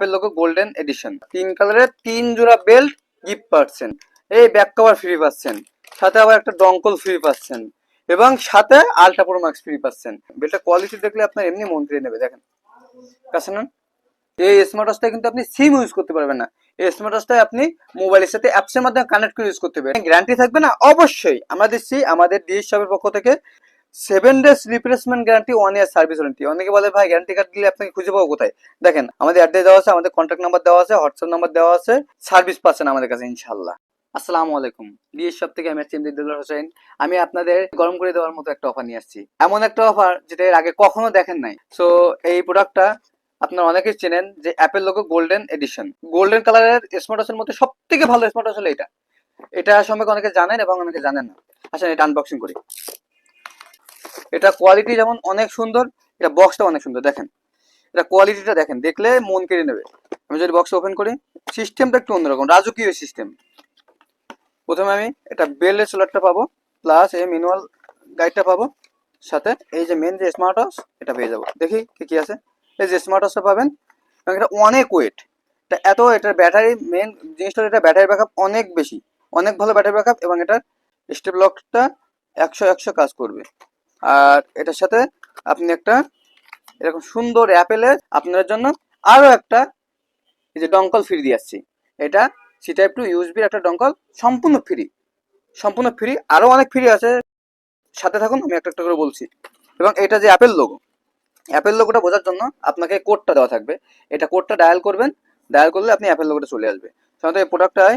Apple logo golden addition 3 কালারের 3 জোড়া belt gift পাচ্ছেন, এই ব্যাক কভার ফ্রি পাচ্ছেন, সাথে আবার একটা ডঙ্কল ফ্রি পাচ্ছেন এবং সাথে আলট্রা প্রো ম্যাক্স ফ্রি পাচ্ছেন। বেল্টের কোয়ালিটি দেখলে আপনার এমনি মন কেড়ে নেবে। দেখেন কাছে না, এই স্মার্ট ওয়াচটা কিন্তু আপনি সিম ইউজ করতে পারবেন না, এই স্মার্ট ওয়াচটা আপনি মোবাইলের সাথে অ্যাপসের মাধ্যমে কানেক্ট করে ইউজ করতে পারবেন। গ্যারান্টি থাকবে না অবশ্যই, আমরা দিচ্ছি আমাদের ডিএস শপের পক্ষ থেকে 7 days replacement guarantee, 1 year service warranty. অনেকে বলে ভাই গ্যারান্টি কার্ড দিলে আপনাকে খুঁজে পাবো কোথায়? দেখেন আমাদের অ্যাড্রেস দেওয়া আছে, আমাদের কন্ট্যাক্ট নাম্বার দেওয়া আছে, হোয়াটসঅ্যাপ নাম্বার দেওয়া আছে, সার্ভিস পাচ্ছেন আমাদের কাছে ইনশাআল্লাহ। আসসালামু আলাইকুম, ডিএস শপ থেকে আমি ইমদাদুল হোসেন। আমি আপনাদের গরম করে দেওয়ার মতো একটা অফার নিয়ে আসছি, এমন একটা অফার যেটা এর আগে কখনো দেখেন নাই। সো এই প্রোডাক্টটা আপনারা অনেকেই চেনেন যে Apple logo golden addition, golden কালারের স্মার্ট ওয়াচের মধ্যে সব থেকে ভালো স্মার্ট ওয়াচ হলো এটা। এটা সম্পর্কে অনেকে জানেন এবং অনেকে জানেন না। আসেন এটা আনবক্সিং করি। এটা কোয়ালিটি যেমন অনেক সুন্দর, এটা বক্সটা অনেক সুন্দর। দেখেন এটা কোয়ালিটিটা দেখেন, দেখলে মন কেড়ে নেবে। আমি যদি বক্স ওপেন করি, সিস্টেমটা একটু অন্যরকম, রাজকীয় সিস্টেম। প্রথমে আমি এটা বেলের সোলারটা পাবো, প্লাস এই ম্যানুয়াল গাইডটা পাবো, সাথে এই যে মেন যে স্মার্ট ওয়াচ এটা পেয়ে যাবো। দেখি কি কি আছে। এই যে স্মার্ট ওয়াচটা পাবেন এবং এটা অনেক ওয়েট, এটা এত, এটার ব্যাটারি মেন জিনিসটা, এটা ব্যাটারি ব্যাকআপ অনেক বেশি, অনেক ভালো ব্যাটারি ব্যাকআপ এবং এটার স্টেপ লকটা 100 কাজ করবে। আর এটার সাথে আপনি একটা এরকম সুন্দর অ্যাপেলের আপনার জন্য আরো একটা এই যে ডঙ্কল ফ্রি দিয়ে আসছি। এটা সি টাইপ টু ইউএসবির একটা ডঙ্কল, সম্পূর্ণ ফ্রি, সম্পূর্ণ ফ্রি। আরো অনেক ফ্রি আছে, সাথে থাকুন, আমি একটা একটা করে বলছি। এবং এটা যে অ্যাপেল লোগো, অ্যাপেল লোগোটা বোঝার জন্য আপনাকে কোডটা দেওয়া থাকবে, এটা কোডটা ডায়াল করবেন, ডায়াল করলে আপনি অ্যাপেল লোগোটা চলে আসবে। সাধারণত এই প্রোডাক্টটায়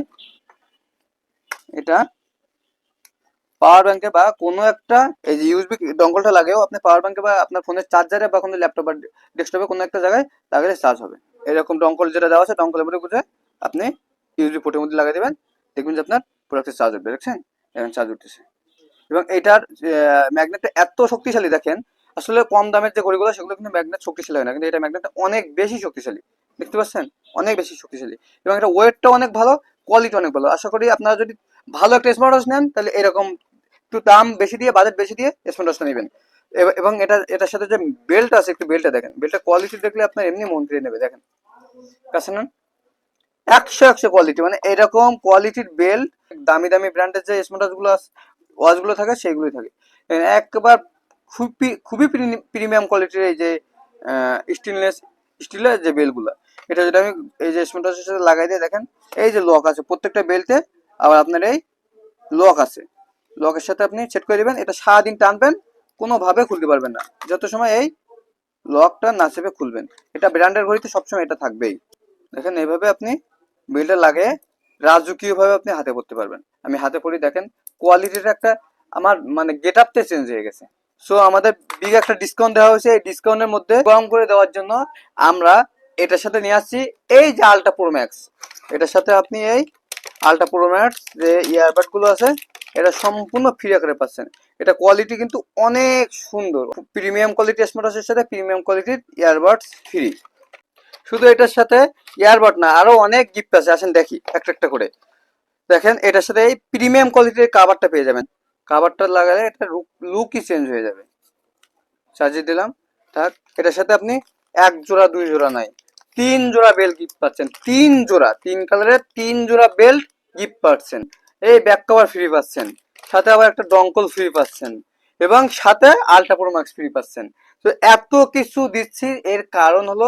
এটা পাওয়ার ব্যাংকে বা কোনো একটা এই যে ইউএসবি ডঙ্গলটা লাগেও আপনি পাওয়ার ব্যাংকে বা আপনার ফোনের চার্জারে বা কোনো ল্যাপটপ বা ডেস্কটপে কোনো একটা জায়গায় লাগালে চার্জ হবে। এরকম ডঙ্কল যেটা দেওয়া আছে, ডঙ্কলের মধ্যে গুঁজে আপনি ইউএসবি পোর্টের মধ্যে লাগিয়ে দেবেন, দেখবেন যে আপনার প্রোডাক্টের চার্জ উঠবে। দেখছেন এখন চার্জ উঠতেছে। এবং এটার ম্যাগনেটটা এত শক্তিশালী দেখেন, আসলে কম দামের যে ঘড়িগুলো সেগুলো কিন্তু ম্যাগনেট শক্তিশালী হয় না, কিন্তু এটা ম্যাগনেটটা অনেক বেশি শক্তিশালী। দেখতে পাচ্ছেন অনেক বেশি শক্তিশালী এবং এটা ওয়েটটা অনেক ভালো, কোয়ালিটি অনেক ভালো। আশা করি আপনারা যদি ভালো একটা স্মার্ট ওয়াচ নেন তাহলে এরকম একটু দাম বেশি দিয়ে, বাজেট বেশি দিয়ে স্মার্ট ওয়াচটা নেবেন। এবং এটার সাথে যে বেল্ট আছে, একটু বেল্টটা দেখেন, বেল্টের কোয়ালিটি দেখলে আপনার এমনি মন কেড়ে নেবে। দেখেন কাছে না, 100 কোয়ালিটি, মানে এরকম কোয়ালিটির বেল্ট দামি দামি ব্র্যান্ডের যে স্মার্ট ওয়াচগুলো থাকে সেইগুলোই থাকে। একবার খুবই খুবই প্রিমিয়াম কোয়ালিটির এই যে স্টেনলেস স্টিলের যে বেলগুলো, এটা যদি আমি এই যে স্মার্ট ওয়াচের সাথে লাগাই দিয়ে দেখেন, এই যে লক আছে প্রত্যেকটা বেল্টে, আবার আপনার এই লক আছে, লকের সাথে আপনি সেট করে দিবেন। এটা সারাদিন টানবেন, কোনোভাবে খুলতে পারবেন না, যত সময় এই লকটা না চেপে খুলবেন। এটা ব্র্যান্ডের ঘড়িতে সবসময় এটা থাকবেই। দেখেন এইভাবে আপনি বেল্টটা লাগে রাজকীয় ভাবে আপনি হাতে পরতে পারবেন। আমি হাতে পরি, দেখেন কোয়ালিটিটা একটা আমার মানে গেট আপতে চেঞ্জ হয়ে গেছে। সো আমাদের বিগ একটা ডিসকাউন্ট দেওয়া হয়েছে, এই ডিসকাউন্টের মধ্যে কম করে দেওয়ার জন্য আমরা এটার সাথে নিয়ে আসছি এই যে আলট্রা প্রো ম্যাক্স। এটার সাথে আপনি এই আলট্রা প্রো ম্যাক্স যে ইয়ারবাড গুলো আছে, এটা সম্পূর্ণ ফ্রি আকারে পাচ্ছেন। এটা কোয়ালিটি কিন্তু অনেক সুন্দর, প্রিমিয়াম কোয়ালিটি স্মার্ট ওয়াচের সাথে প্রিমিয়াম কোয়ালিটির ইয়ারবাডস ফ্রি। শুধু এটার সাথে ইয়ারবাড না, আরো অনেক গিফট আছে, আসেন দেখি একটা একটা করে। দেখেন এটার সাথে এই প্রিমিয়াম কোয়ালিটির কাভারটা পেয়ে যাবেন, কাভারটা লাগালে এটা লুকই চেঞ্জ হয়ে যাবে। সাজিয়ে দিলাম, থাক। এটার সাথে আপনি এক জোড়া দুই জোড়া নাই, 3 জোড়া বেল্ট গিফট পাচ্ছেন, 3 জোড়া, 3 কালারের 3 জোড়া বেল্ট গিফট পাচ্ছেন, এই ব্যাক কভার ফ্রি পাচ্ছেন, সাথে আবার একটা ডঙ্কল ফ্রি পাচ্ছেন এবং সাথে আলট্রা প্রো ম্যাক্স ফ্রি পাচ্ছেন। তো এত কিছু দিচ্ছি, এর কারণ হলো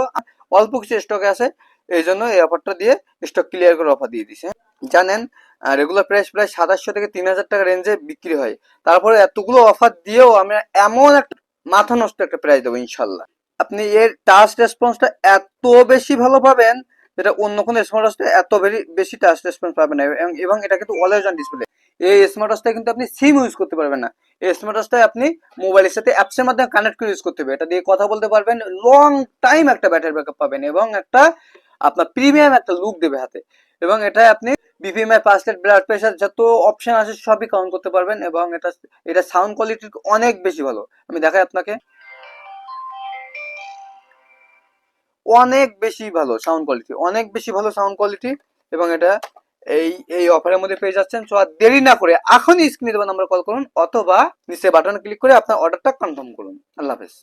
অল্প কিছু স্টকে আছে, এই জন্য এই অফারটা দিয়ে স্টক ক্লিয়ার করে অফার দিয়ে দিছে। জানেন রেগুলার প্রাইস প্রায় 2700 থেকে 3000 টাকা রেঞ্জে বিক্রি হয়, তারপরে এতগুলো অফার দিয়েও আমরা এমন একটা মাথা নষ্ট একটা প্রাইস দেবো ইনশাল্লাহ। আপনি এর টাচ রেসপন্সটা এত বেশি ভালো পাবেন, যেটা অন্য কোনো স্মার্ট ওয়াচে এত বেশি টাচ রেসপন্স পাবেন না। এবং এটা কিন্তু অলওয়েজ অন ডিসপ্লে। এই স্মার্ট ওয়াচটা কিন্তু আপনি সিম ইউজ করতে পারবেন না, এই স্মার্ট ওয়াচটা আপনি মোবাইলের সাথে অ্যাপসের মাধ্যমে কানেক্ট করে ইউজ করতে হবে। এটা দিয়ে কথা বলতে পারবেন, লং টাইম একটা ব্যাটারি ব্যাকআপ পাবেন এবং একটা আপনার প্রিমিয়াম একটা লুক দেবে হাতে। এবং এটা আপনি বিপিএমআই, পালস রেট, ব্লাড প্রেশার যত অপশন আছে সবই কাউন্ট করতে পারবেন। এবং এটা সাউন্ড কোয়ালিটি অনেক বেশি ভালো, আমি দেখাই আপনাকে, অনেক বেশি ভালো সাউন্ড কোয়ালিটি, অনেক বেশি ভালো সাউন্ড কোয়ালিটি। এবং এটা এই এই অফারের মধ্যে পেয়ে যাচ্ছেন। সো আর দেরি না করে এখনই স্ক্রিনে দেওয়া নাম্বার কল করুন অথবা নিচে বাটন ক্লিক করে আপনার অর্ডারটা কনফার্ম করুন। আল্লাহ হাফেজ।